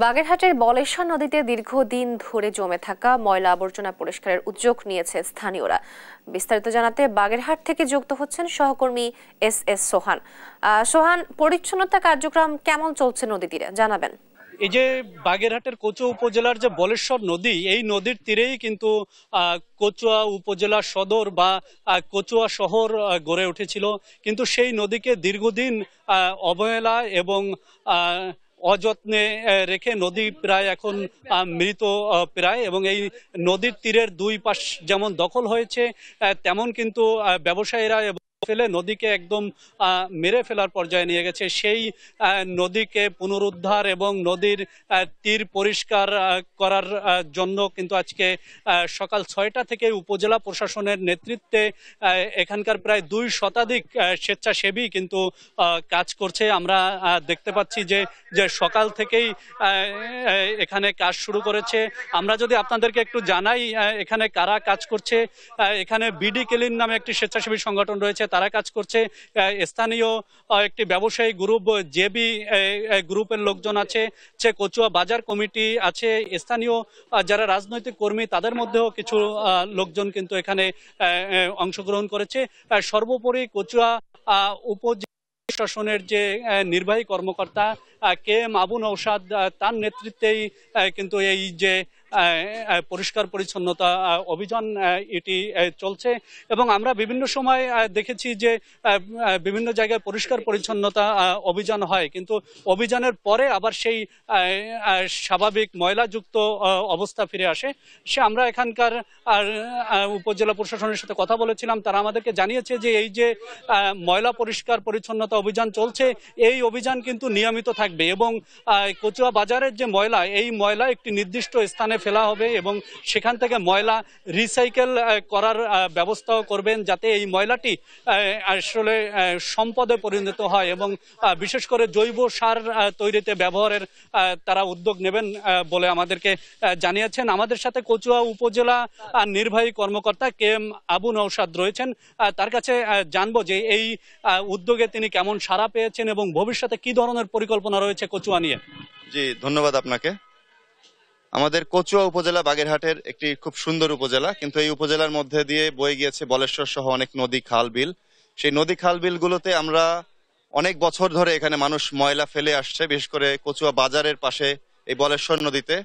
বাগেরহাটের বলেশ্বর নদীতে দীর্ঘদিন ধরে জমে থাকা ময়লা আবর্জনা পরিষ্কারের উদ্যোগ নিয়েছে স্থানীয়রা। বিস্তারিত জানাতে বাগেরহাট থেকে যুক্ত হচ্ছেন সহকর্মী এস সোহান। সোহান, পরিচ্ছন্নতা কার্যক্রম কেমন চলছে নদী তীরে জানাবেন? এই যে বাগেরহাটের কচুয়া উপজেলার যে বলেশ্বর নদী, এই নদীর তীরেই কিন্তু কচুয়া উপজেলা সদর বা কচুয়া শহর গড়ে উঠেছিল। কিন্তু সেই নদীকে দীর্ঘদিন অবহেলা এবং অযত্নে রেখে নদী প্রায় এখন মৃত প্রায়, এবং এই নদীর তীরের দুই পাশ যেমন দখল হয়েছে, তেমন কিন্তু ব্যবসায়ীরা ফেলে নদীকে একদম মেরে ফেলার পর্যায়ে নিয়ে গেছে। সেই নদীকে পুনরুদ্ধার এবং নদীর তীর পরিষ্কার করার জন্য কিন্তু আজকে সকাল ৬টা থেকে উপজেলা প্রশাসনের নেতৃত্বে এখানকার প্রায় ২ শতাধিক স্বেচ্ছাসেবী কিন্তু কাজ করছে। আমরা দেখতে পাচ্ছি যে সকাল থেকেই এখানে কাজ শুরু করেছে। আমরা যদি আপনাদেরকে একটু জানাই এখানে কারা কাজ করছে, এখানে বিডি ক্লিন নামে একটি স্বেচ্ছাসেবী সংগঠন রয়েছে, তারা কাজ করছে। স্থানীয় একটি ব্যবসায়ী গ্রুপ জেবি গ্রুপের লোকজন আছে, কচুয়া বাজার কমিটি আছে, স্থানীয় যারা রাজনৈতিক কর্মী তাদের মধ্যেও কিছু লোকজন কিন্তু এখানে অংশগ্রহণ করেছে। সর্বোপরি কচুয়া উপজেলা প্রশাসনের যে নির্বাহী কর্মকর্তা KM আবু নওশাদ, তার নেতৃত্বেই কিন্তু এই যে পরিষ্কার পরিচ্ছন্নতা অভিযান এটি চলছে। এবং আমরা বিভিন্ন সময় দেখেছি যে বিভিন্ন জায়গায় পরিষ্কার পরিচ্ছন্নতা অভিযান হয়, কিন্তু অভিযানের পরে আবার সেই স্বাভাবিক ময়লাযুক্ত অবস্থা ফিরে আসে। আমরা এখানকার উপজেলা প্রশাসনের সাথে কথা বলেছিলাম, তারা আমাদেরকে জানিয়েছে যে এই যে ময়লা পরিষ্কার পরিচ্ছন্নতা অভিযান চলছে, এই অভিযান কিন্তু নিয়মিত থাকবে এবং কচুয়া বাজারের যে ময়লা, এই ময়লা একটি নির্দিষ্ট স্থানে ফেলা হবে এবং সেখান থেকে ময়লা রিসাইকেল করার ব্যবস্থাও করবেন, যাতে এই ময়লাটি আসলে সম্পদে পরিণত হয় এবং বিশেষ করে জৈব সার তৈরিতে ব্যবহারের তারা উদ্যোগ নেবেন বলে আমাদেরকে জানিয়েছেন। আমাদের সাথে কচুয়া উপজেলা নির্বাহী কর্মকর্তা KM আবু নওশাদ রয়েছেন, তার কাছে জানবো যে এই উদ্যোগে তিনি কেমন সাড়া পেয়েছেন এবং ভবিষ্যতে কি ধরনের পরিকল্পনা রয়েছে কচুয়া নিয়ে। জি, ধন্যবাদ আপনাকে। আমাদের কচুয়া উপজেলা বাগেরহাটের একটি খুব সুন্দর উপজেলা, কিন্তু এই উপজেলার মধ্যে দিয়ে বয়ে গিয়েছে বলেশ্বর সহ অনেক নদী, খাল, বিল। সেই নদী, খাল, বিলগুলোতে আমরা অনেক বছর ধরে এখানে মানুষ ময়লা ফেলে আসছে। বিশেষ করে কচুয়া বাজারের পাশে এই বলেশ্বর নদীতে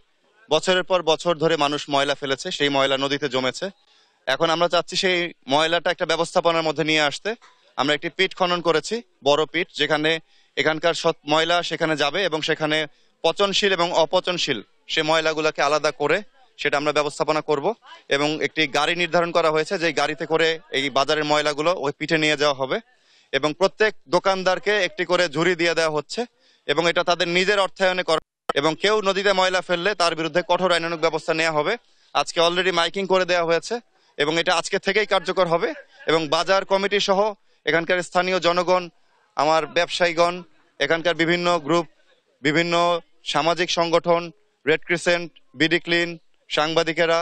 বছরের পর বছর ধরে মানুষ ময়লা ফেলেছে, সেই ময়লা নদীতে জমেছে। এখন আমরা চাচ্ছি সেই ময়লাটা একটা ব্যবস্থাপনার মধ্যে নিয়ে আসতে। আমরা একটি পিট খনন করেছি, বড় পিট, যেখানে এখানকার ময়লা সেখানে যাবে এবং সেখানে পচনশীল এবং অপচনশীল সে ময়লাগুলোকে আলাদা করে সেটা আমরা ব্যবস্থাপনা করব। এবং একটি গাড়ি নির্ধারণ করা হয়েছে, যে গাড়িতে করে এই বাজারের ময়লাগুলো ওই পিঠে নিয়ে যাওয়া হবে এবং প্রত্যেক দোকানদারকে একটি করে ঝুড়ি দিয়ে দেওয়া হচ্ছে এবং এটা তাদের নিজের অর্থায়নে করা, এবং কেউ নদীতে ময়লা ফেললে তার বিরুদ্ধে কঠোর আইনানুগ ব্যবস্থা নেওয়া হবে। আজকে অলরেডি মাইকিং করে দেওয়া হয়েছে এবং এটা আজকে থেকেই কার্যকর হবে। এবং বাজার কমিটি সহ এখানকার স্থানীয় জনগণ, আমার ব্যবসায়ীগণ, এখানকার বিভিন্ন গ্রুপ, বিভিন্ন সামাজিক সংগঠন, রেড ক্রিসেন্ট, বিডি ক্লিন, সাংবাদিকেরা,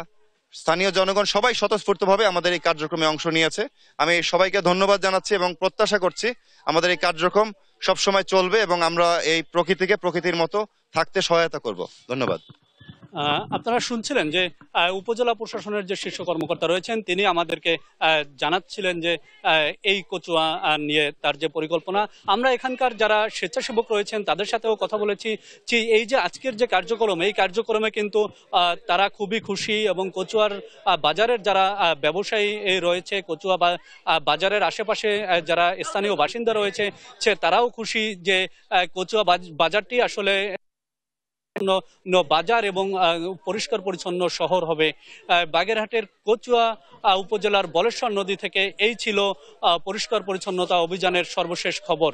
স্থানীয় জনগণ সবাই স্বতঃস্ফূর্তভাবে আমাদের এই কার্যক্রমে অংশ নিয়েছে। আমি সবাইকে ধন্যবাদ জানাচ্ছি এবং প্রত্যাশা করছি আমাদের এই কার্যক্রম সবসময় চলবে এবং আমরা এই প্রকৃতিকে প্রকৃতির মতো থাকতে সহায়তা করব। ধন্যবাদ। আপনারা শুনছিলেন যে উপজেলা প্রশাসনের যে শীর্ষ কর্মকর্তা রয়েছেন, তিনি আমাদেরকে জানাচ্ছিলেন যে এই কচুয়া নিয়ে তার যে পরিকল্পনা। আমরা এখানকার যারা স্বেচ্ছাসেবক রয়েছেন তাদের সাথেও কথা বলেছি যে এই যে আজকের যে কার্যক্রম, এই কার্যক্রমে কিন্তু তারা খুবই খুশি এবং কচুয়ার বাজারের যারা ব্যবসায়ী রয়েছে, কচুয়া বাজারের আশেপাশে যারা স্থানীয় বাসিন্দা রয়েছে, তারাও খুশি যে কচুয়া বাজারটি আসলে বাজার এবং পরিষ্কার পরিচ্ছন্ন শহর হবে। বাগেরহাটের কচুয়া উপজেলার বলেশ্বর নদী থেকে এই ছিল পরিষ্কার পরিচ্ছন্নতা অভিযানের সর্বশেষ খবর।